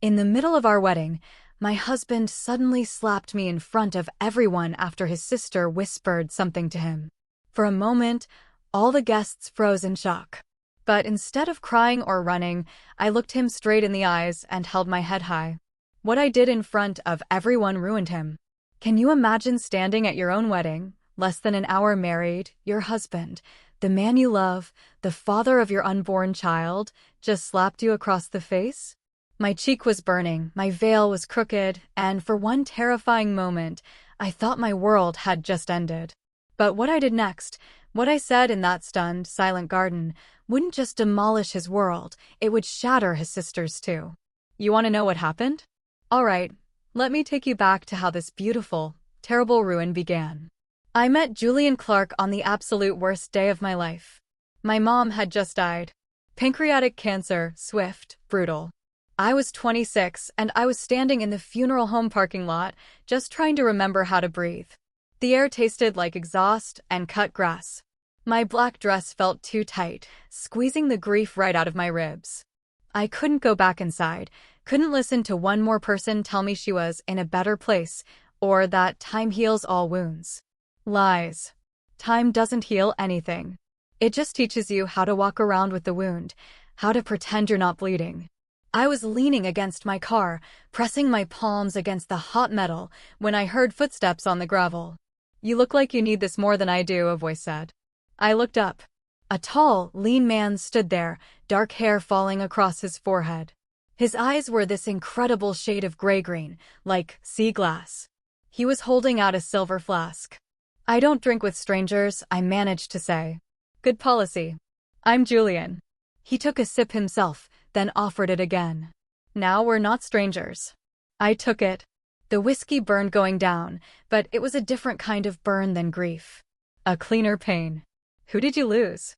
In the middle of our wedding, my husband suddenly slapped me in front of everyone after his sister whispered something to him. For a moment, all the guests froze in shock. But instead of crying or running, I looked him straight in the eyes and held my head high. What I did in front of everyone ruined him. Can you imagine standing at your own wedding, less than an hour married, your husband, the man you love, the father of your unborn child, just slapped you across the face? My cheek was burning, my veil was crooked, and for one terrifying moment, I thought my world had just ended. But what I did next, what I said in that stunned, silent garden, wouldn't just demolish his world, it would shatter his sister's too. You want to know what happened? All right, let me take you back to how this beautiful, terrible ruin began. I met Julian Clark on the absolute worst day of my life. My mom had just died. Pancreatic cancer, swift, brutal. I was 26, and I was standing in the funeral home parking lot, just trying to remember how to breathe. The air tasted like exhaust and cut grass. My black dress felt too tight, squeezing the grief right out of my ribs. I couldn't go back inside, couldn't listen to one more person tell me she was in a better place, or that time heals all wounds. Lies. Time doesn't heal anything. It just teaches you how to walk around with the wound, how to pretend you're not bleeding. I was leaning against my car, pressing my palms against the hot metal, when I heard footsteps on the gravel. You look like you need this more than I do, a voice said. I looked up. A tall, lean man stood there, dark hair falling across his forehead. His eyes were this incredible shade of gray-green, like sea glass. He was holding out a silver flask. I don't drink with strangers, I managed to say. Good policy. I'm Julian. He took a sip himself, then offered it again. Now we're not strangers. I took it. The whiskey burned going down, but it was a different kind of burn than grief. A cleaner pain. Who did you lose?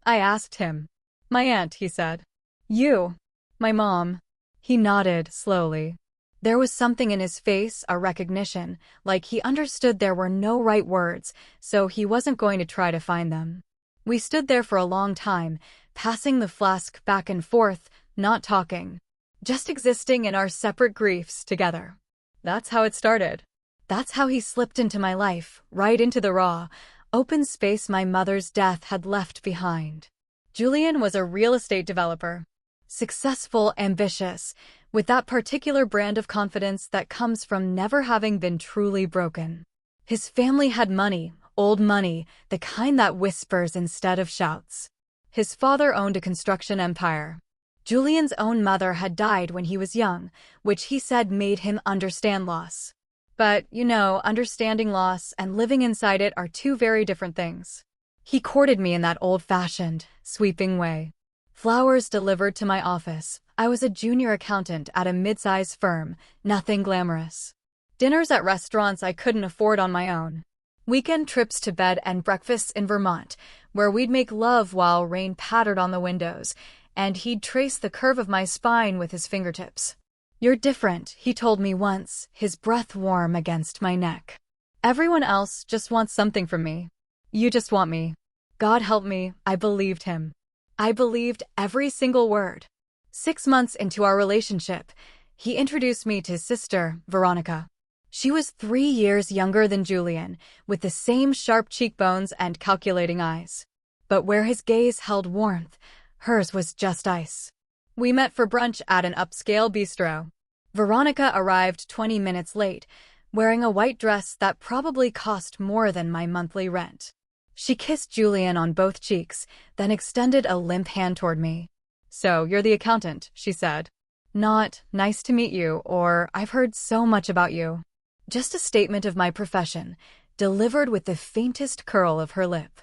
I asked him. My aunt, he said. You. My mom. He nodded slowly. There was something in his face, a recognition, like he understood there were no right words, so he wasn't going to try to find them. We stood there for a long time, passing the flask back and forth, not talking. Just existing in our separate griefs together. That's how it started. That's how he slipped into my life, right into the raw, open space my mother's death had left behind. Julian was a real estate developer. Successful, ambitious, with that particular brand of confidence that comes from never having been truly broken. His family had money, old money, the kind that whispers instead of shouts. His father owned a construction empire. Julian's own mother had died when he was young, which he said made him understand loss. But, understanding loss and living inside it are two very different things. He courted me in that old-fashioned, sweeping way. Flowers delivered to my office. I was a junior accountant at a mid-size firm, nothing glamorous. Dinners at restaurants I couldn't afford on my own. Weekend trips to bed and breakfasts in Vermont, where we'd make love while rain pattered on the windows, and he'd trace the curve of my spine with his fingertips. You're different, he told me once, his breath warm against my neck. Everyone else just wants something from me. You just want me. God help me, I believed him. I believed every single word. 6 months into our relationship, he introduced me to his sister, Veronica. She was 3 years younger than Julian, with the same sharp cheekbones and calculating eyes. But where his gaze held warmth, hers was just ice. We met for brunch at an upscale bistro. Veronica arrived 20 minutes late, wearing a white dress that probably cost more than my monthly rent. She kissed Julian on both cheeks, then extended a limp hand toward me. So, you're the accountant, she said. Not, nice to meet you, or I've heard so much about you. Just a statement of my profession, delivered with the faintest curl of her lip.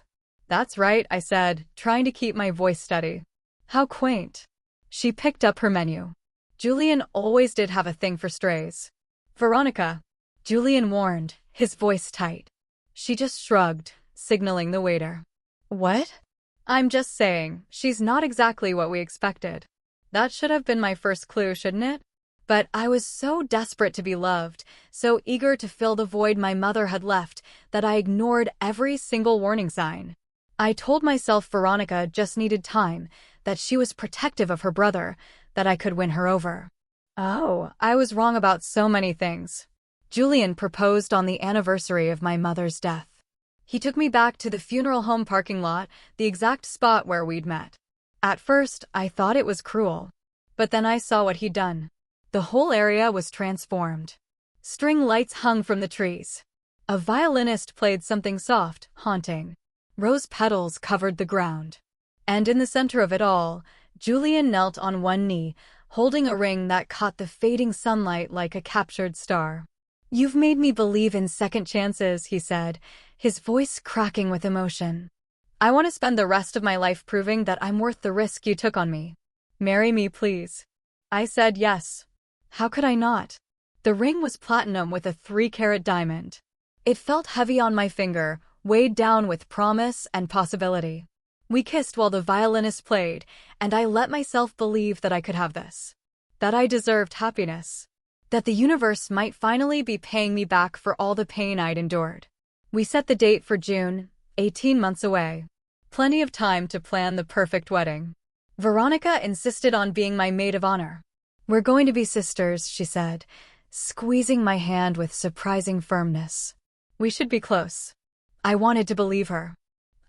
That's right, I said, trying to keep my voice steady. How quaint. She picked up her menu. Julian always did have a thing for strays. Veronica, Julian warned, his voice tight. She just shrugged, signaling the waiter. What? I'm just saying, she's not exactly what we expected. That should have been my first clue, shouldn't it? But I was so desperate to be loved, so eager to fill the void my mother had left, that I ignored every single warning sign. I told myself Veronica just needed time, that she was protective of her brother, that I could win her over. Oh, I was wrong about so many things. Julian proposed on the anniversary of my mother's death. He took me back to the funeral home parking lot, the exact spot where we'd met. At first, I thought it was cruel. But then I saw what he'd done. The whole area was transformed. String lights hung from the trees. A violinist played something soft, haunting. Rose petals covered the ground. And in the center of it all, Julian knelt on one knee, holding a ring that caught the fading sunlight like a captured star. "You've made me believe in second chances," he said, his voice cracking with emotion. "I want to spend the rest of my life proving that I'm worth the risk you took on me. Marry me, please." I said yes. How could I not? The ring was platinum with a 3-carat diamond. It felt heavy on my finger, weighed down with promise and possibility. We kissed while the violinist played, and I let myself believe that I could have this. That I deserved happiness. That the universe might finally be paying me back for all the pain I'd endured. We set the date for June, 18 months away. Plenty of time to plan the perfect wedding. Veronica insisted on being my maid of honor. "We're going to be sisters," she said, squeezing my hand with surprising firmness. "We should be close." I wanted to believe her.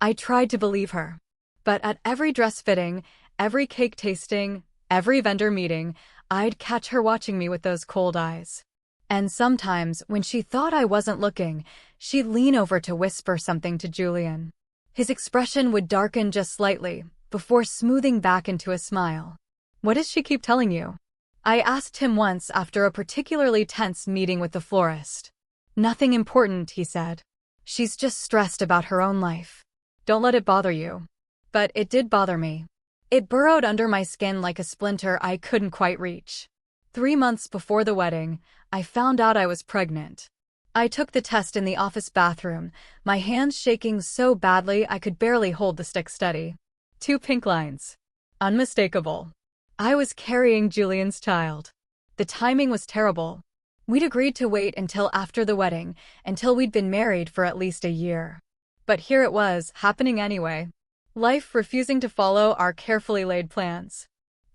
I tried to believe her. But at every dress fitting, every cake tasting, every vendor meeting, I'd catch her watching me with those cold eyes. And sometimes, when she thought I wasn't looking, she'd lean over to whisper something to Julian. His expression would darken just slightly, before smoothing back into a smile. "What does she keep telling you?" I asked him once after a particularly tense meeting with the florist. "Nothing important," he said. "She's just stressed about her own life. Don't let it bother you." But it did bother me. It burrowed under my skin like a splinter I couldn't quite reach. 3 months before the wedding, I found out I was pregnant. I took the test in the office bathroom, my hands shaking so badly I could barely hold the stick steady. 2 pink lines. Unmistakable. I was carrying Julian's child. The timing was terrible. We'd agreed to wait until after the wedding, until we'd been married for at least a year. But here it was, happening anyway. Life refusing to follow our carefully laid plans.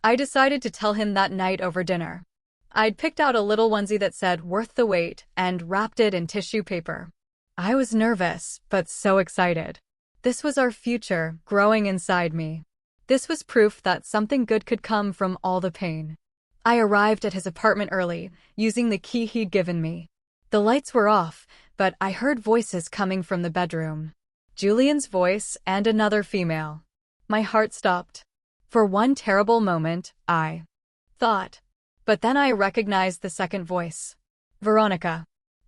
I decided to tell him that night over dinner. I'd picked out a little onesie that said "worth the wait" and wrapped it in tissue paper. I was nervous, but so excited. This was our future, growing inside me. This was proof that something good could come from all the pain. I arrived at his apartment early, using the key he'd given me. The lights were off, but I heard voices coming from the bedroom. Julian's voice and another female. My heart stopped. For one terrible moment, I thought. But then I recognized the second voice. Veronica.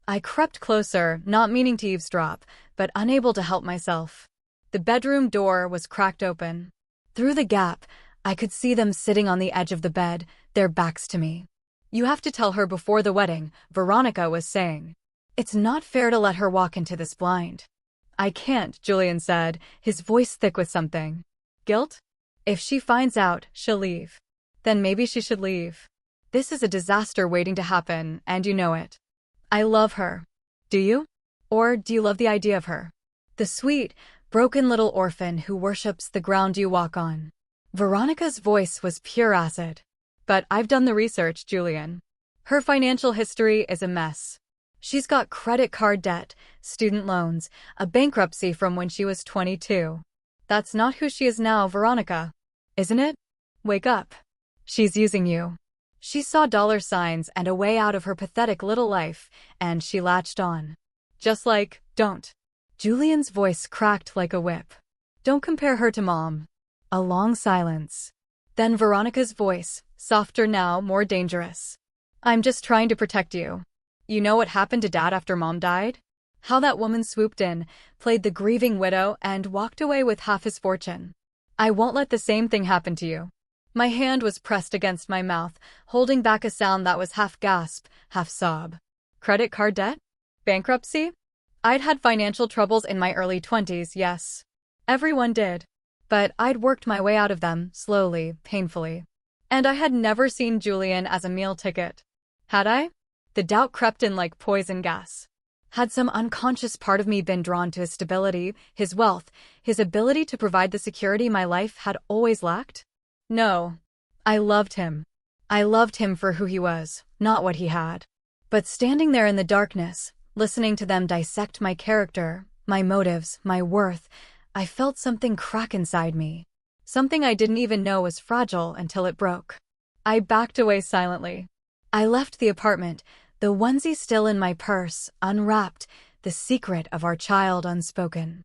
I crept closer, not meaning to eavesdrop, but unable to help myself. The bedroom door was cracked open. Through the gap, I could see them sitting on the edge of the bed, their backs to me. "You have to tell her before the wedding," Veronica was saying. "It's not fair to let her walk into this blind." "I can't," Julian said, his voice thick with something. "Guilt? If she finds out, she'll leave. Then maybe she should leave. This is a disaster waiting to happen, and you know it." "I love her." "Do you? Or do you love the idea of her? The sweet, broken little orphan who worships the ground you walk on." Veronica's voice was pure acid. "But I've done the research, Julian. Her financial history is a mess. She's got credit card debt, student loans, a bankruptcy from when she was 22. That's not who she is now, Veronica. Isn't it? Wake up. She's using you." She saw dollar signs and a way out of her pathetic little life, and she latched on. Just like, "Don't." Julian's voice cracked like a whip. "Don't compare her to Mom." A long silence. Then Veronica's voice, softer now, more dangerous. "I'm just trying to protect you. You know what happened to Dad after Mom died? How that woman swooped in, played the grieving widow, and walked away with half his fortune. I won't let the same thing happen to you." My hand was pressed against my mouth, holding back a sound that was half gasp, half sob. Credit card debt? Bankruptcy? I'd had financial troubles in my early 20s, yes. Everyone did. But I'd worked my way out of them, slowly, painfully. And I had never seen Julian as a meal ticket. Had I? The doubt crept in like poison gas. Had some unconscious part of me been drawn to his stability, his wealth, his ability to provide the security my life had always lacked? No. I loved him. I loved him for who he was, not what he had. But standing there in the darkness, listening to them dissect my character, my motives, my worth, I felt something crack inside me. Something I didn't even know was fragile until it broke. I backed away silently. I left the apartment, the onesie still in my purse, unwrapped, the secret of our child unspoken.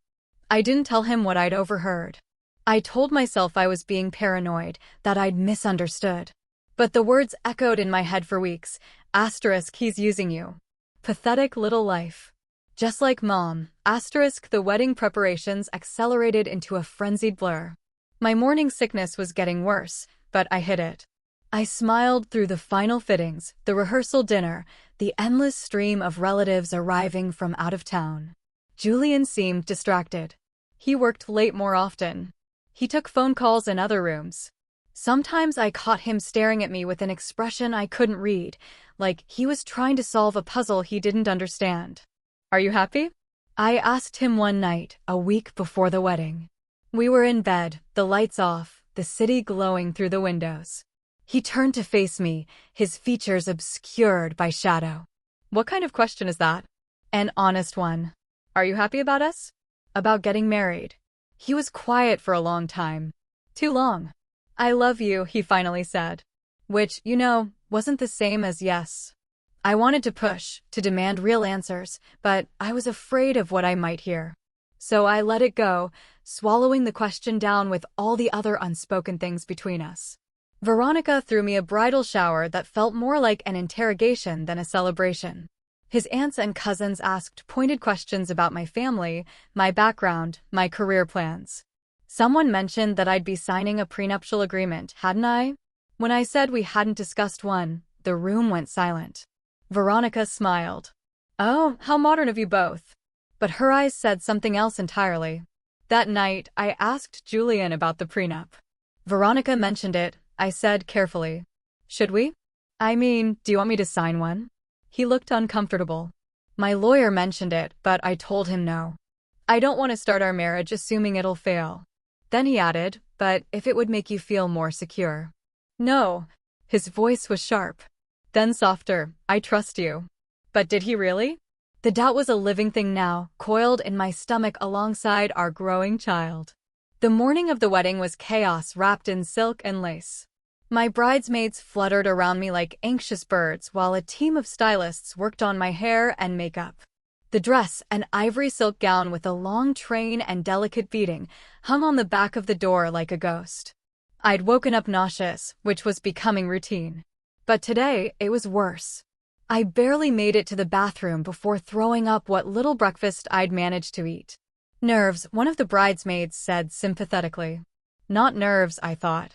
I didn't tell him what I'd overheard. I told myself I was being paranoid, that I'd misunderstood. But the words echoed in my head for weeks. Asterisk, he's using you. Pathetic little life. Just like Mom, asterisk, the wedding preparations accelerated into a frenzied blur. My morning sickness was getting worse, but I hid it. I smiled through the final fittings, the rehearsal dinner, the endless stream of relatives arriving from out of town. Julian seemed distracted. He worked late more often. He took phone calls in other rooms. Sometimes I caught him staring at me with an expression I couldn't read, like he was trying to solve a puzzle he didn't understand. Are you happy? I asked him one night, a week before the wedding. We were in bed, the lights off, the city glowing through the windows. He turned to face me, his features obscured by shadow. What kind of question is that? An honest one. Are you happy about us? About getting married? He was quiet for a long time. Too long. I love you, he finally said. Which, wasn't the same as yes. I wanted to push, to demand real answers, but I was afraid of what I might hear. So I let it go, swallowing the question down with all the other unspoken things between us. Veronica threw me a bridal shower that felt more like an interrogation than a celebration. His aunts and cousins asked pointed questions about my family, my background, my career plans. Someone mentioned that I'd be signing a prenuptial agreement, hadn't I? When I said we hadn't discussed one, the room went silent. Veronica smiled. Oh, how modern of you both. But her eyes said something else entirely. That night, I asked Julian about the prenup. Veronica mentioned it, I said carefully. Should we? Do you want me to sign one? He looked uncomfortable. My lawyer mentioned it, but I told him no. I don't want to start our marriage assuming it'll fail. Then he added, but if it would make you feel more secure. No. His voice was sharp. Then softer, I trust you. But did he really? The doubt was a living thing now, coiled in my stomach alongside our growing child. The morning of the wedding was chaos wrapped in silk and lace. My bridesmaids fluttered around me like anxious birds while a team of stylists worked on my hair and makeup. The dress, an ivory silk gown with a long train and delicate beading, hung on the back of the door like a ghost. I'd woken up nauseous, which was becoming routine. But today, it was worse. I barely made it to the bathroom before throwing up what little breakfast I'd managed to eat. Nerves, one of the bridesmaids said sympathetically. Not nerves, I thought.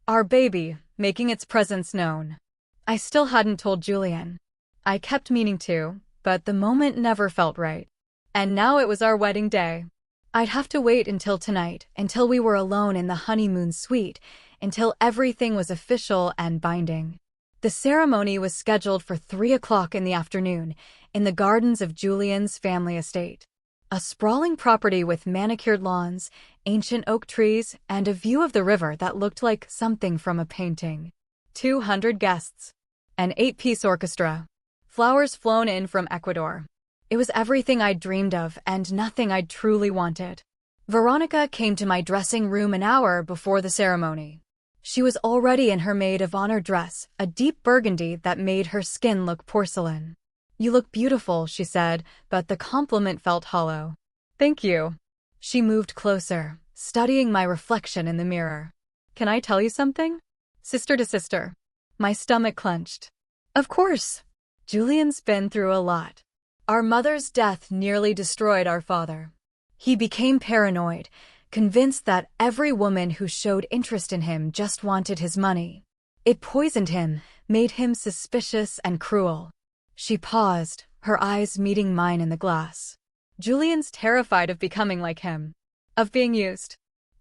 Our baby, making its presence known. I still hadn't told Julian. I kept meaning to, but the moment never felt right. And now it was our wedding day. I'd have to wait until tonight, until we were alone in the honeymoon suite, until everything was official and binding. The ceremony was scheduled for 3 o'clock in the afternoon, in the gardens of Julian's family estate. A sprawling property with manicured lawns, ancient oak trees, and a view of the river that looked like something from a painting. 200 guests. An 8-piece orchestra. Flowers flown in from Ecuador. It was everything I'd dreamed of and nothing I'd truly wanted. Veronica came to my dressing room an hour before the ceremony. She was already in her maid of honor dress, a deep burgundy that made her skin look porcelain. You look beautiful, she said, but the compliment felt hollow. Thank you. She moved closer, studying my reflection in the mirror. Can I tell you something? Sister to sister. My stomach clenched. Of course. Julian's been through a lot. Our mother's death nearly destroyed our father. He became paranoid, convinced that every woman who showed interest in him just wanted his money. It poisoned him, made him suspicious and cruel. She paused, her eyes meeting mine in the glass. Julian's terrified of becoming like him. Of being used.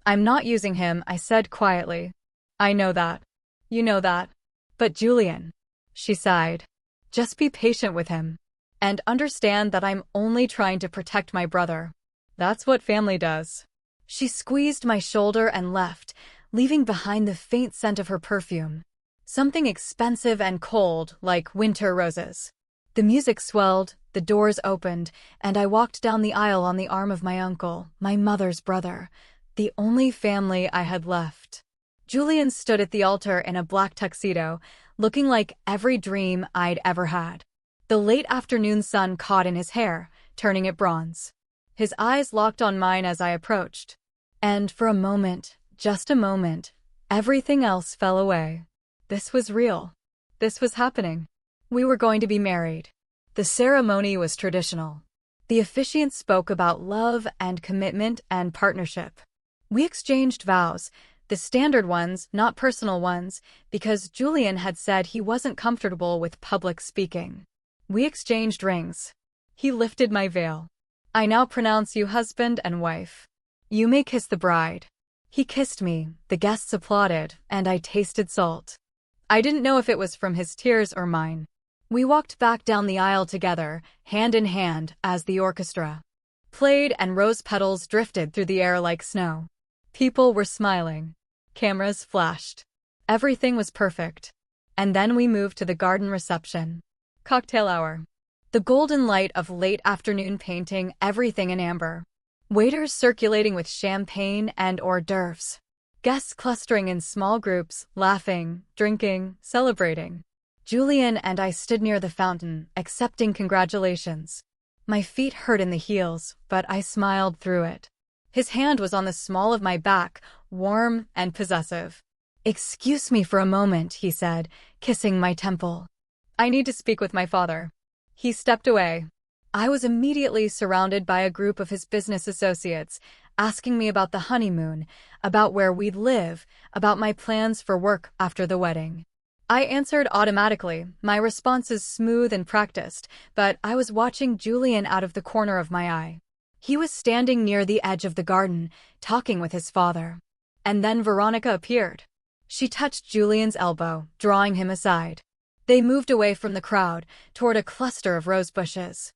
I'm not using him, I said quietly. I know that. You know that. But Julian. She sighed. Just be patient with him. And understand that I'm only trying to protect my brother. That's what family does. She squeezed my shoulder and left, leaving behind the faint scent of her perfume. something expensive and cold like winter roses. The music swelled, the doors opened, and I walked down the aisle on the arm of my uncle, my mother's brother, the only family I had left. Julian stood at the altar in a black tuxedo, looking like every dream I'd ever had. The late afternoon sun caught in his hair, turning it bronze. His eyes locked on mine as I approached. And for a moment, just a moment, everything else fell away. This was real. This was happening. We were going to be married. The ceremony was traditional. The officiant spoke about love and commitment and partnership. We exchanged vows, the standard ones, not personal ones, because Julian had said he wasn't comfortable with public speaking. We exchanged rings. He lifted my veil. I now pronounce you husband and wife. You may kiss the bride. He kissed me, the guests applauded, and I tasted salt. I didn't know if it was from his tears or mine. We walked back down the aisle together, hand in hand, as the orchestra played and rose petals drifted through the air like snow. People were smiling. Cameras flashed. Everything was perfect. And then we moved to the garden reception. Cocktail hour. The golden light of late afternoon painting everything in amber. Waiters circulating with champagne and hors d'oeuvres. Guests clustering in small groups, laughing, drinking, celebrating. Julian and I stood near the fountain, accepting congratulations. My feet hurt in the heels, but I smiled through it. His hand was on the small of my back, warm and possessive. "Excuse me for a moment," he said, kissing my temple. "I need to speak with my father." He stepped away. I was immediately surrounded by a group of his business associates, asking me about the honeymoon, about where we'd live, about my plans for work after the wedding. I answered automatically, my responses smooth and practiced, but I was watching Julian out of the corner of my eye. He was standing near the edge of the garden, talking with his father. And then Veronica appeared. She touched Julian's elbow, drawing him aside. They moved away from the crowd, toward a cluster of rose bushes.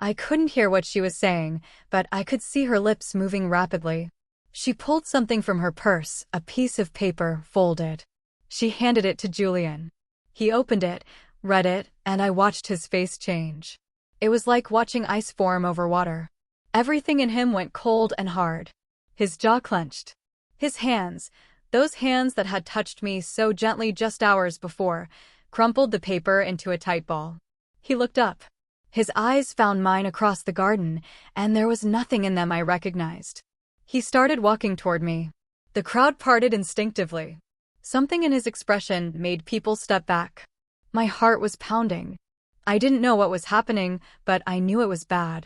I couldn't hear what she was saying, but I could see her lips moving rapidly. She pulled something from her purse, a piece of paper, folded. She handed it to Julian. He opened it, read it, and I watched his face change. It was like watching ice form over water. Everything in him went cold and hard. His jaw clenched. His hands, those hands that had touched me so gently just hours before, crumpled the paper into a tight ball. He looked up. His eyes found mine across the garden, and there was nothing in them I recognized. He started walking toward me. The crowd parted instinctively. Something in his expression made people step back. My heart was pounding. I didn't know what was happening, but I knew it was bad.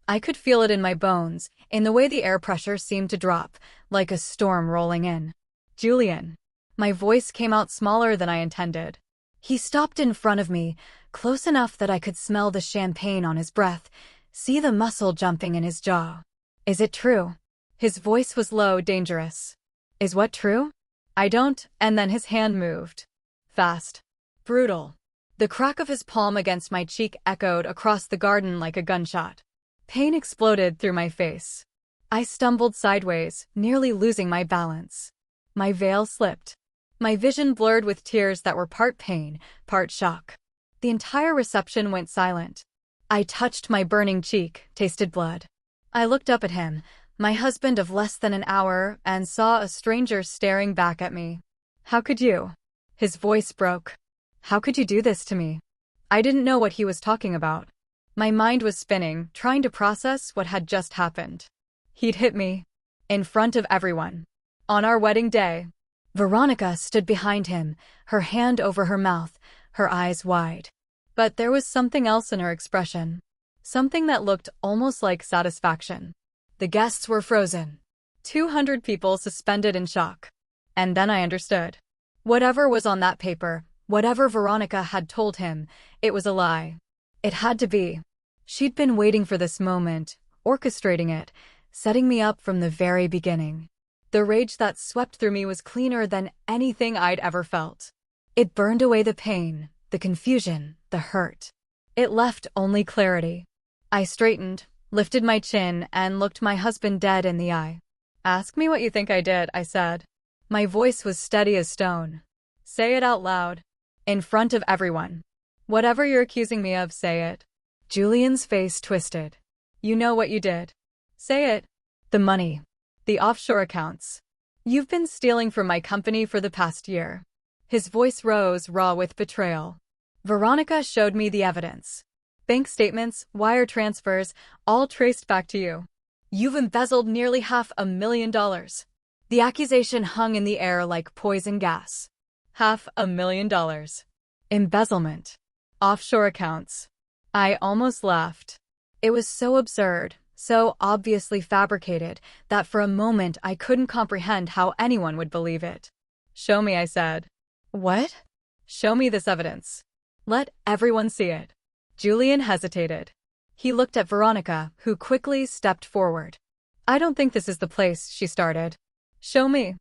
I could feel it in my bones, in the way the air pressure seemed to drop, like a storm rolling in. "Julian." My voice came out smaller than I intended. He stopped in front of me, close enough that I could smell the champagne on his breath, see the muscle jumping in his jaw. "Is it true?" His voice was low, dangerous. "Is what true?" "I don't," and then his hand moved. Fast. Brutal. The crack of his palm against my cheek echoed across the garden like a gunshot. Pain exploded through my face. I stumbled sideways, nearly losing my balance. My veil slipped. My vision blurred with tears that were part pain, part shock. The entire reception went silent. I touched my burning cheek, tasted blood. I looked up at him, my husband of less than an hour, and saw a stranger staring back at me. "How could you?" His voice broke. "How could you do this to me?" I didn't know what he was talking about. My mind was spinning, trying to process what had just happened. He'd hit me. In front of everyone. On our wedding day. Veronica stood behind him, her hand over her mouth, her eyes wide. But there was something else in her expression. Something that looked almost like satisfaction. The guests were frozen. 200 people suspended in shock. And then I understood. Whatever was on that paper, whatever Veronica had told him, it was a lie. It had to be. She'd been waiting for this moment, orchestrating it, setting me up from the very beginning. The rage that swept through me was cleaner than anything I'd ever felt. It burned away the pain, the confusion, the hurt. It left only clarity. I straightened, lifted my chin, and looked my husband dead in the eye. "Ask me what you think I did," I said. My voice was steady as stone. "Say it out loud." In front of everyone. Whatever you're accusing me of, say it. Julian's face twisted. You know what you did. Say it. The money. The offshore accounts. You've been stealing from my company for the past year. His voice rose, raw with betrayal. Veronica showed me the evidence. Bank statements, wire transfers, all traced back to you. You've embezzled nearly $500,000. The accusation hung in the air like poison gas. $500,000. Embezzlement. Offshore accounts. I almost laughed. It was so absurd, so obviously fabricated, that for a moment I couldn't comprehend how anyone would believe it. Show me, I said. What? Show me this evidence. Let everyone see it. Julian hesitated. He looked at Veronica, who quickly stepped forward. I don't think this is the place, she started. Show me.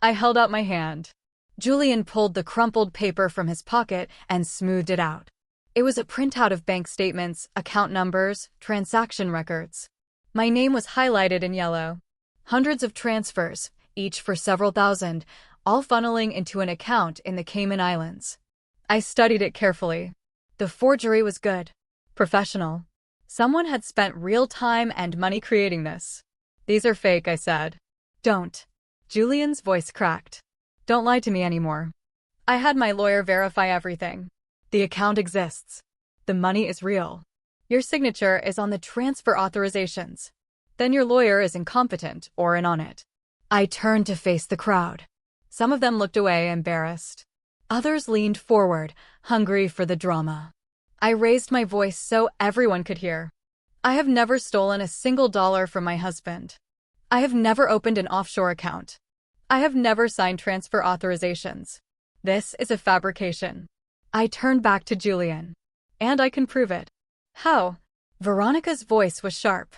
I held out my hand. Julian pulled the crumpled paper from his pocket and smoothed it out. It was a printout of bank statements, account numbers, transaction records. My name was highlighted in yellow. Hundreds of transfers, each for several thousand, all funneling into an account in the Cayman Islands. I studied it carefully. The forgery was good. Professional. Someone had spent real time and money creating this. These are fake, I said. Don't. Julian's voice cracked. Don't lie to me anymore. I had my lawyer verify everything. The account exists. The money is real. Your signature is on the transfer authorizations. Then your lawyer is incompetent or in on it. I turned to face the crowd. Some of them looked away, embarrassed. Others leaned forward, hungry for the drama. I raised my voice so everyone could hear. I have never stolen a single dollar from my husband. I have never opened an offshore account. I have never signed transfer authorizations. This is a fabrication. I turned back to Julian. And I can prove it. How? Veronica's voice was sharp.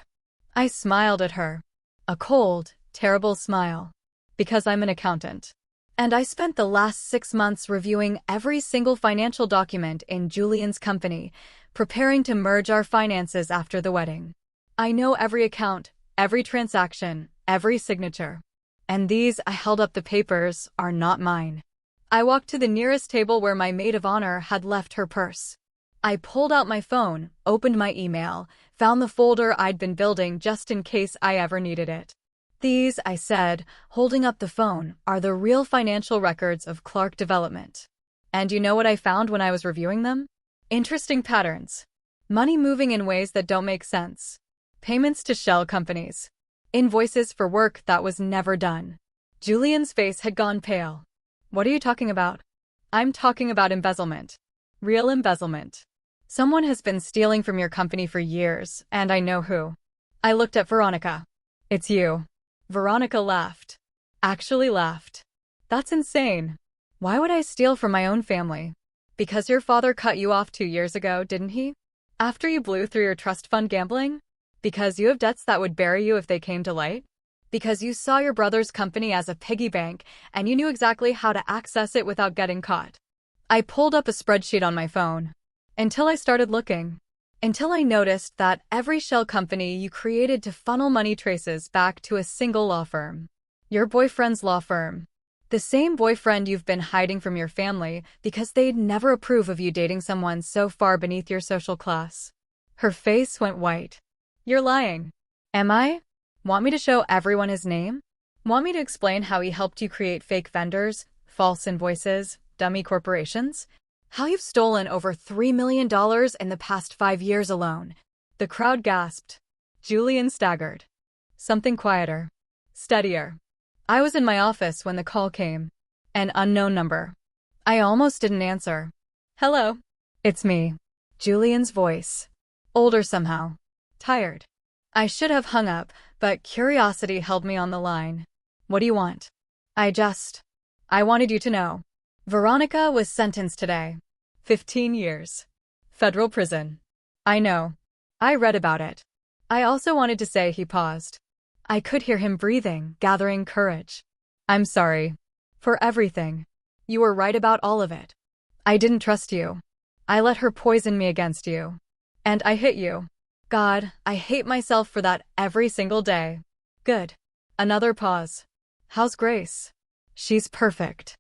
I smiled at her. A cold, terrible smile. Because I'm an accountant. And I spent the last 6 months reviewing every single financial document in Julian's company, preparing to merge our finances after the wedding. I know every account, every transaction, every signature. And these, I held up the papers, are not mine. I walked to the nearest table where my maid of honor had left her purse. I pulled out my phone, opened my email, found the folder I'd been building just in case I ever needed it. These, I said, holding up the phone, are the real financial records of Clark Development. And you know what I found when I was reviewing them? Interesting patterns. Money moving in ways that don't make sense. Payments to shell companies. Invoices for work that was never done. Julian's face had gone pale. What are you talking about? I'm talking about embezzlement. Real embezzlement. Someone has been stealing from your company for years, and I know who. I looked at Veronica. It's you. Veronica laughed. Actually laughed. That's insane. Why would I steal from my own family? Because your father cut you off 2 years ago, didn't he? After you blew through your trust fund gambling? Because you have debts that would bury you if they came to light? Because you saw your brother's company as a piggy bank and you knew exactly how to access it without getting caught. I pulled up a spreadsheet on my phone. Until I started looking. Until I noticed that every shell company you created to funnel money traces back to a single law firm. Your boyfriend's law firm. The same boyfriend you've been hiding from your family because they'd never approve of you dating someone so far beneath your social class. Her face went white. You're lying. Am I? Want me to show everyone his name? Want me to explain how he helped you create fake vendors, false invoices, dummy corporations? How you've stolen over $3 million in the past 5 years alone? The crowd gasped. Julian staggered. Something quieter. Steadier. I was in my office when the call came. An unknown number. I almost didn't answer. Hello. It's me. Julian's voice. Older somehow. Tired. I should have hung up, but curiosity held me on the line. What do you want? I wanted you to know. Veronica was sentenced today. 15 years. Federal prison. I know. I read about it. I also wanted to say. He paused. I could hear him breathing, gathering courage. I'm sorry. For everything. You were right about all of it. I didn't trust you. I let her poison me against you. And I hit you. God, I hate myself for that every single day. Good. Another pause. How's Grace? She's perfect.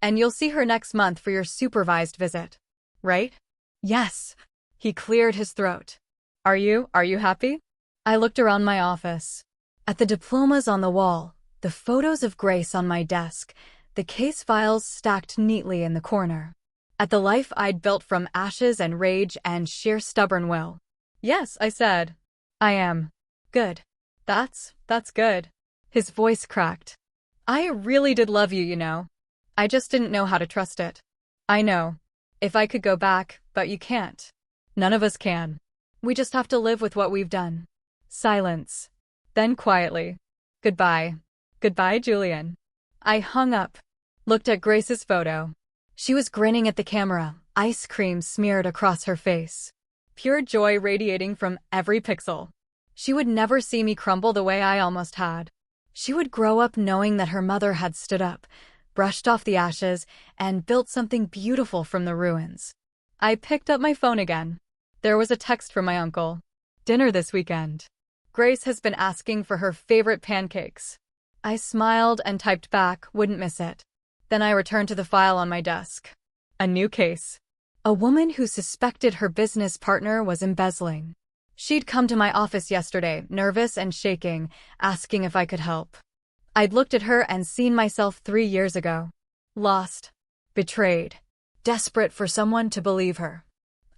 And you'll see her next month for your supervised visit. Right? Yes. He cleared his throat. Are you happy? I looked around my office. At the diplomas on the wall, the photos of Grace on my desk, the case files stacked neatly in the corner. At the life I'd built from ashes and rage and sheer stubborn will. Yes, I said. I am. Good. That's good. His voice cracked. I really did love you, you know. I just didn't know how to trust it. I know. If I could go back, but you can't. None of us can. We just have to live with what we've done. Silence. Then quietly. Goodbye. Goodbye, Julian. I hung up. Looked at Grace's photo. She was grinning at the camera, ice cream smeared across her face. Pure joy radiating from every pixel. She would never see me crumble the way I almost had. She would grow up knowing that her mother had stood up, brushed off the ashes, and built something beautiful from the ruins. I picked up my phone again. There was a text from my uncle. Dinner this weekend. Grace has been asking for her favorite pancakes. I smiled and typed back, wouldn't miss it. Then I returned to the file on my desk. A new case. A woman who suspected her business partner was embezzling. She'd come to my office yesterday, nervous and shaking, asking if I could help. I'd looked at her and seen myself 3 years ago. Lost. Betrayed. Desperate for someone to believe her.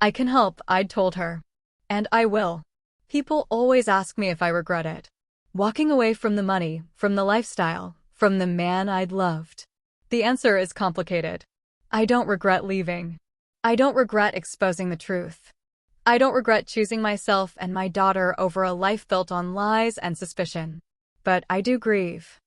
I can help, I'd told her. And I will. People always ask me if I regret it. Walking away from the money, from the lifestyle, from the man I'd loved. The answer is complicated. I don't regret leaving. I don't regret exposing the truth. I don't regret choosing myself and my daughter over a life built on lies and suspicion. But I do grieve.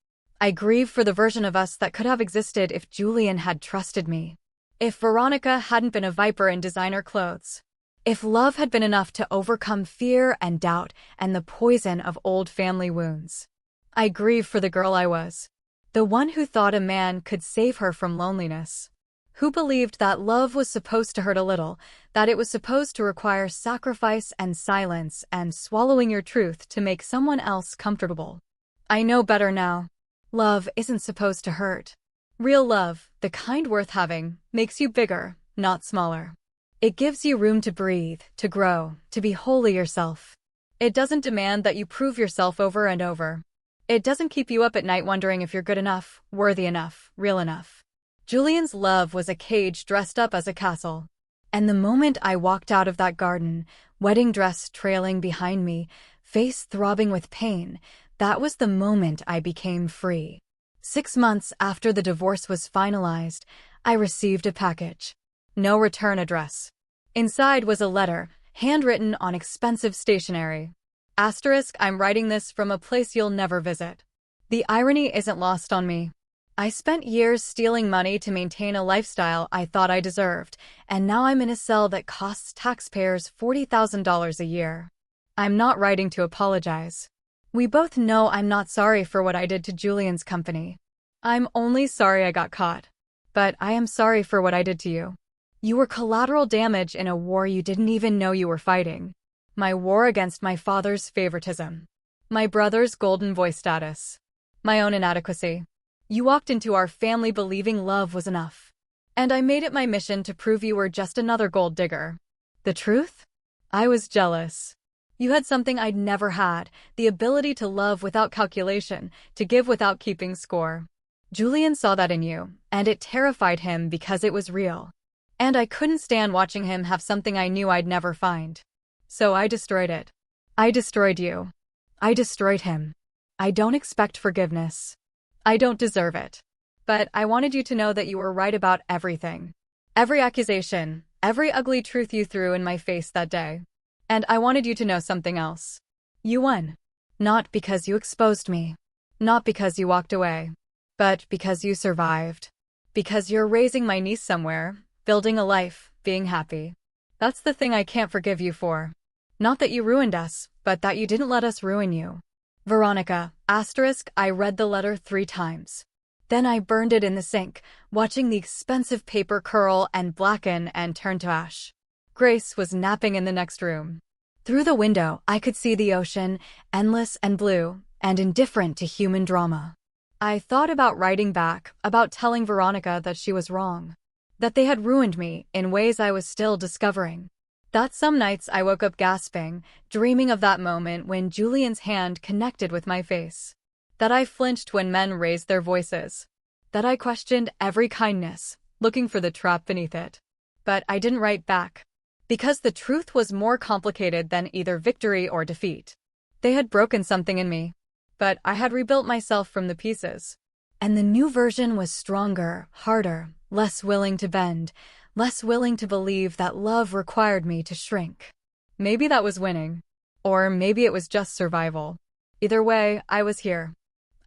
I grieve for the version of us that could have existed if Julian had trusted me. If Veronica hadn't been a viper in designer clothes. If love had been enough to overcome fear and doubt and the poison of old family wounds. I grieve for the girl I was. The one who thought a man could save her from loneliness. Who believed that love was supposed to hurt a little, that it was supposed to require sacrifice and silence and swallowing your truth to make someone else comfortable. I know better now. Love isn't supposed to hurt. Real love, the kind worth having, makes you bigger, not smaller. It gives you room to breathe, to grow, to be wholly yourself. It doesn't demand that you prove yourself over and over. It doesn't keep you up at night wondering if you're good enough, worthy enough, real enough. Julian's love was a cage dressed up as a castle. And the moment I walked out of that garden, wedding dress trailing behind me, face throbbing with pain, that was the moment I became free. 6 months after the divorce was finalized, I received a package. No return address. Inside was a letter, handwritten on expensive stationery. Asterisk, I'm writing this from a place you'll never visit. The irony isn't lost on me. I spent years stealing money to maintain a lifestyle I thought I deserved, and now I'm in a cell that costs taxpayers $40,000 a year. I'm not writing to apologize. We both know I'm not sorry for what I did to Julian's company. I'm only sorry I got caught. But I am sorry for what I did to you. You were collateral damage in a war you didn't even know you were fighting. My war against my father's favoritism. My brother's golden voice status. My own inadequacy. You walked into our family believing love was enough. And I made it my mission to prove you were just another gold digger. The truth? I was jealous. You had something I'd never had, the ability to love without calculation, to give without keeping score. Julian saw that in you, and it terrified him because it was real. And I couldn't stand watching him have something I knew I'd never find. So I destroyed it. I destroyed you. I destroyed him. I don't expect forgiveness. I don't deserve it. But I wanted you to know that you were right about everything. Every accusation, every ugly truth you threw in my face that day. And I wanted you to know something else. You won. Not because you exposed me. Not because you walked away. But because you survived. Because you're raising my niece somewhere, building a life, being happy. That's the thing I can't forgive you for. Not that you ruined us, but that you didn't let us ruin you. Veronica, asterisk, I read the letter 3 times. Then I burned it in the sink, watching the expensive paper curl and blacken and turn to ash. Grace was napping in the next room. Through the window, I could see the ocean, endless and blue, and indifferent to human drama. I thought about writing back, about telling Veronica that she was wrong, that they had ruined me in ways I was still discovering. That some nights I woke up gasping, dreaming of that moment when Julian's hand connected with my face. That I flinched when men raised their voices. That I questioned every kindness, looking for the trap beneath it. But I didn't write back. Because the truth was more complicated than either victory or defeat. They had broken something in me. But I had rebuilt myself from the pieces. And the new version was stronger, harder, less willing to bend, less willing to believe that love required me to shrink. Maybe that was winning. Or maybe it was just survival. Either way, I was here.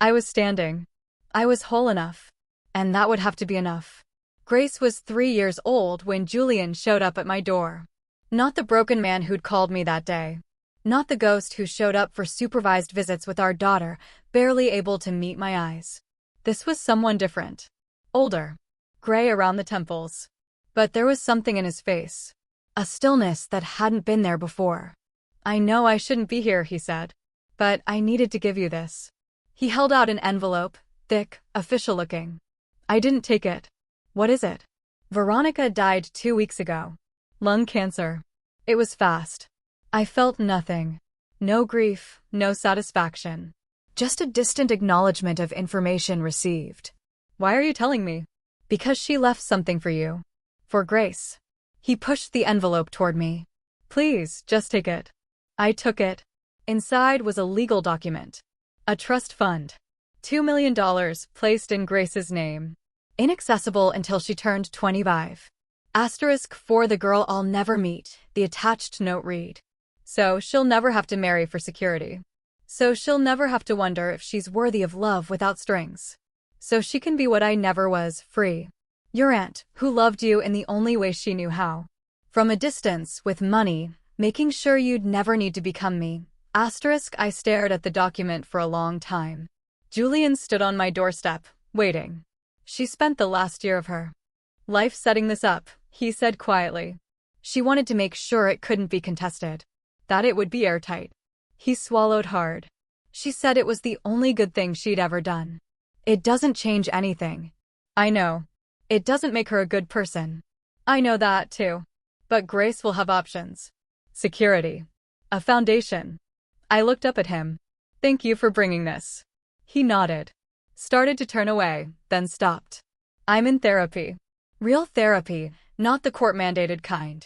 I was standing. I was whole enough. And that would have to be enough. Grace was 3 years old when Julian showed up at my door. Not the broken man who'd called me that day. Not the ghost who showed up for supervised visits with our daughter, barely able to meet my eyes. This was someone different. Older. Gray around the temples. But there was something in his face. A stillness that hadn't been there before. I know I shouldn't be here, he said. But I needed to give you this. He held out an envelope, thick, official-looking. I didn't take it. What is it? Veronica died 2 weeks ago. Lung cancer. It was fast. I felt nothing. No grief, no satisfaction. Just a distant acknowledgement of information received. Why are you telling me? Because she left something for you. For Grace. He pushed the envelope toward me. Please, just take it. I took it. Inside was a legal document. A trust fund. $2 million placed in Grace's name. Inaccessible until she turned 25. Asterisk for the girl I'll never meet, the attached note read. So she'll never have to marry for security. So she'll never have to wonder if she's worthy of love without strings. So she can be what I never was, free. Your aunt, who loved you in the only way she knew how. From a distance, with money, making sure you'd never need to become me. Asterisk I stared at the document for a long time. Julian stood on my doorstep, waiting. She spent the last year of her life setting this up, he said quietly. She wanted to make sure it couldn't be contested. That it would be airtight. He swallowed hard. She said it was the only good thing she'd ever done. It doesn't change anything. I know. It doesn't make her a good person. I know that, too. But Grace will have options. Security. A foundation. I looked up at him. Thank you for bringing this. He nodded. Started to turn away, then stopped. I'm in therapy. Real therapy, not the court-mandated kind.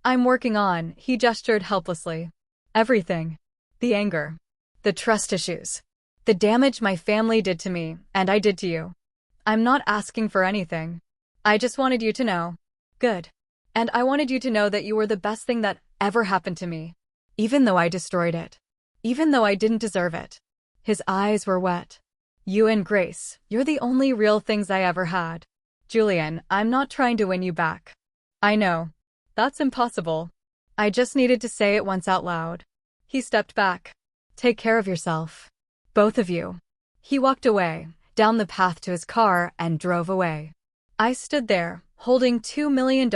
I'm working on, he gestured helplessly. Everything. The anger. The trust issues. The damage my family did to me, and I did to you. I'm not asking for anything. I just wanted you to know. Good. And I wanted you to know that you were the best thing that ever happened to me. Even though I destroyed it. Even though I didn't deserve it. His eyes were wet. You and Grace, you're the only real things I ever had. Julian, I'm not trying to win you back. I know. That's impossible. I just needed to say it once out loud. He stepped back. Take care of yourself. Both of you. He walked away, down the path to his car, and drove away. I stood there, holding $2 million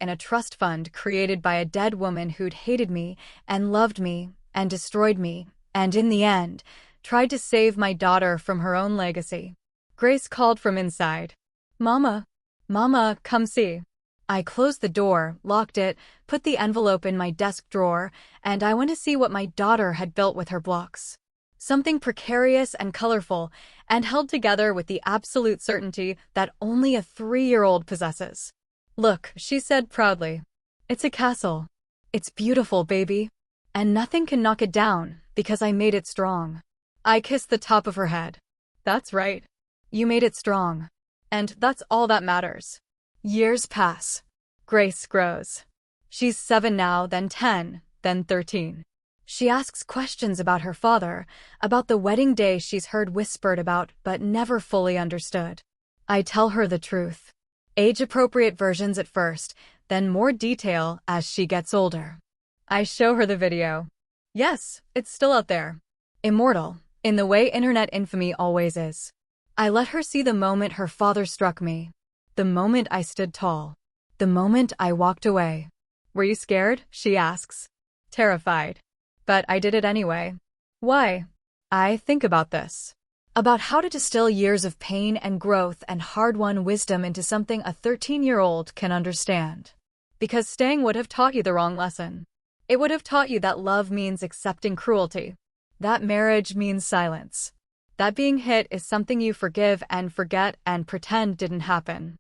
in a trust fund created by a dead woman who'd hated me, and loved me, and destroyed me, and in the end, tried to save my daughter from her own legacy. Grace called from inside. Mama. Mama, come see. I closed the door, locked it, put the envelope in my desk drawer, and I went to see what my daughter had built with her blocks. Something precarious and colorful, and held together with the absolute certainty that only a 3-year-old possesses. Look, she said proudly. It's a castle. It's beautiful, baby. And nothing can knock it down, because I made it strong. I kissed the top of her head. That's right. You made it strong. And that's all that matters. Years pass. Grace grows. She's 7 now, then 10, then 13. She asks questions about her father, about the wedding day she's heard whispered about but never fully understood. I tell her the truth. Age-appropriate versions at first, then more detail as she gets older. I show her the video. Yes, it's still out there. Immortal, in the way internet infamy always is. I let her see the moment her father struck me. The moment I stood tall. The moment I walked away. Were you scared? She asks. Terrified. But I did it anyway. Why? I think about this. about how to distill years of pain and growth and hard-won wisdom into something a 13-year-old can understand. Because staying would have taught you the wrong lesson. It would have taught you that love means accepting cruelty, that marriage means silence, that being hit is something you forgive and forget and pretend didn't happen.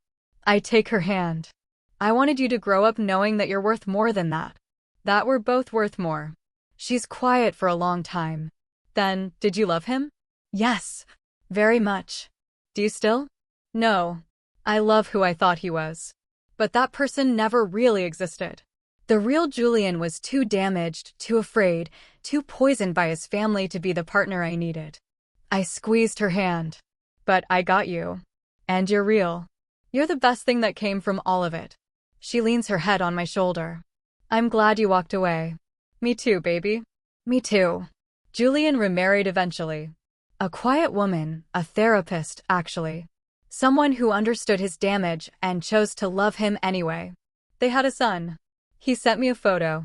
I take her hand. I wanted you to grow up knowing that you're worth more than that. That we're both worth more. She's quiet for a long time. Then, did you love him? Yes, very much. Do you still? No. I love who I thought he was. But that person never really existed. The real Julian was too damaged, too afraid, too poisoned by his family to be the partner I needed. I squeezed her hand. But I got you. And you're real. You're the best thing that came from all of it. She leans her head on my shoulder. I'm glad you walked away. Me too, baby. Me too. Julian remarried eventually. A quiet woman, a therapist, actually. Someone who understood his damage and chose to love him anyway. They had a son. He sent me a photo.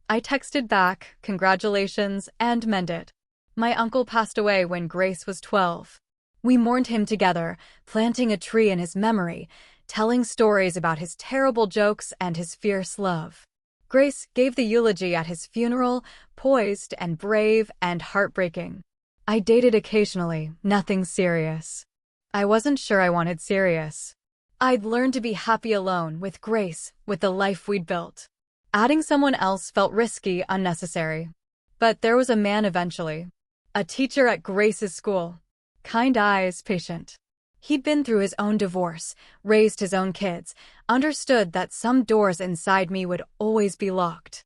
I texted back, congratulations, and meant it. My uncle passed away when Grace was 12. We mourned him together, planting a tree in his memory, telling stories about his terrible jokes and his fierce love. Grace gave the eulogy at his funeral, poised and brave and heartbreaking. I dated occasionally, nothing serious. I wasn't sure I wanted serious. I'd learned to be happy alone, with Grace, with the life we'd built. Adding someone else felt risky, unnecessary. But there was a man eventually. A teacher at Grace's school. Kind eyes, patient. He'd been through his own divorce, raised his own kids, understood that some doors inside me would always be locked.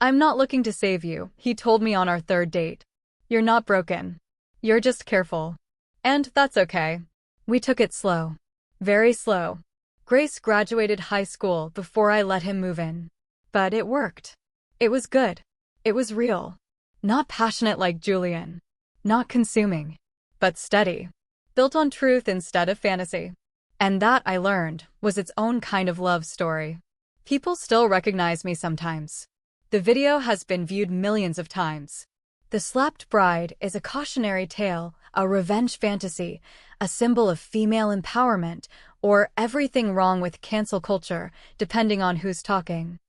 I'm not looking to save you, he told me on our third date. You're not broken. You're just careful. And that's okay. We took it slow. Very slow. Grace graduated high school before I let him move in. But it worked. It was good. It was real. Not passionate like Julian. Not consuming. But steady. Built on truth instead of fantasy. And that, I learned, was its own kind of love story. People still recognize me sometimes. The video has been viewed millions of times. The Slapped Bride is a cautionary tale, a revenge fantasy, a symbol of female empowerment, or everything wrong with cancel culture, depending on who's talking.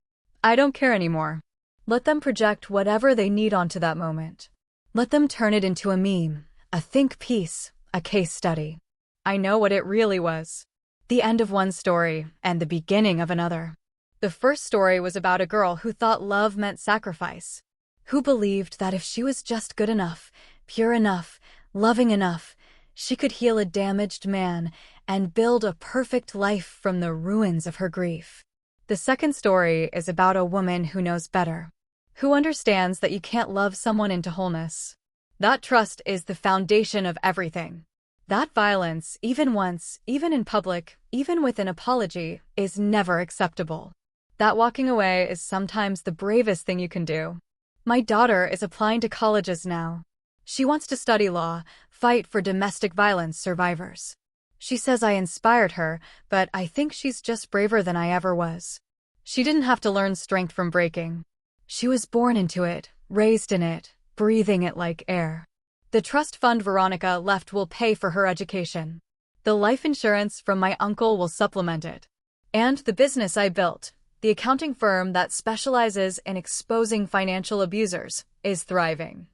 I don't care anymore. Let them project whatever they need onto that moment. Let them turn it into a meme, a think piece, a case study. I know what it really was. The end of one story and the beginning of another. The first story was about a girl who thought love meant sacrifice, who believed that if she was just good enough, pure enough, loving enough, she could heal a damaged man and build a perfect life from the ruins of her grief. The second story is about a woman who knows better, who understands that you can't love someone into wholeness. That trust is the foundation of everything. That violence, even once, even in public, even with an apology, is never acceptable. That walking away is sometimes the bravest thing you can do. My daughter is applying to colleges now. She wants to study law, fight for domestic violence survivors. She says I inspired her, but I think she's just braver than I ever was. She didn't have to learn strength from breaking. She was born into it, raised in it, breathing it like air. The trust fund Veronica left will pay for her education. The life insurance from my uncle will supplement it. And the business I built, the accounting firm that specializes in exposing financial abusers, is thriving.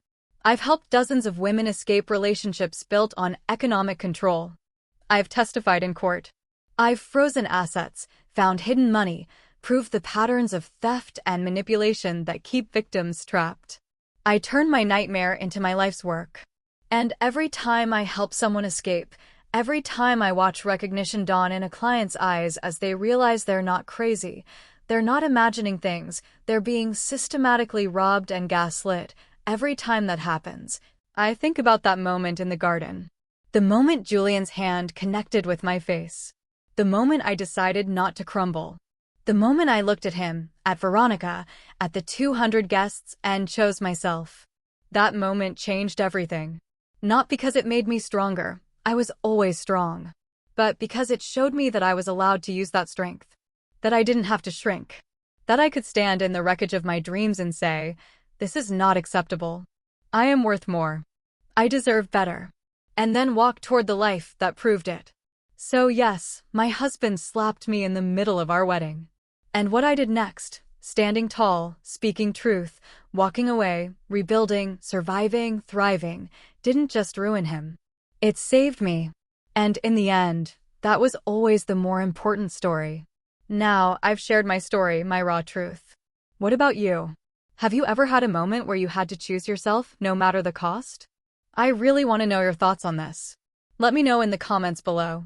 I've helped dozens of women escape relationships built on economic control. I've testified in court. I've frozen assets, found hidden money, proved the patterns of theft and manipulation that keep victims trapped. I turn my nightmare into my life's work. And every time I help someone escape, every time I watch recognition dawn in a client's eyes as they realize they're not crazy, they're not imagining things, they're being systematically robbed and gaslit, every time that happens, I think about that moment in the garden. The moment Julian's hand connected with my face. The moment I decided not to crumble. The moment I looked at him, at Veronica, at the 200 guests, and chose myself. That moment changed everything. Not because it made me stronger, I was always strong, but because it showed me that I was allowed to use that strength. That I didn't have to shrink. That I could stand in the wreckage of my dreams and say, this is not acceptable. I am worth more. I deserve better. and then walk toward the life that proved it. So yes, my husband slapped me in the middle of our wedding. And what I did next, standing tall, speaking truth, walking away, rebuilding, surviving, thriving, didn't just ruin him. It saved me. And in the end, that was always the more important story. Now, I've shared my story, my raw truth. What about you? Have you ever had a moment where you had to choose yourself, no matter the cost? I really want to know your thoughts on this. Let me know in the comments below.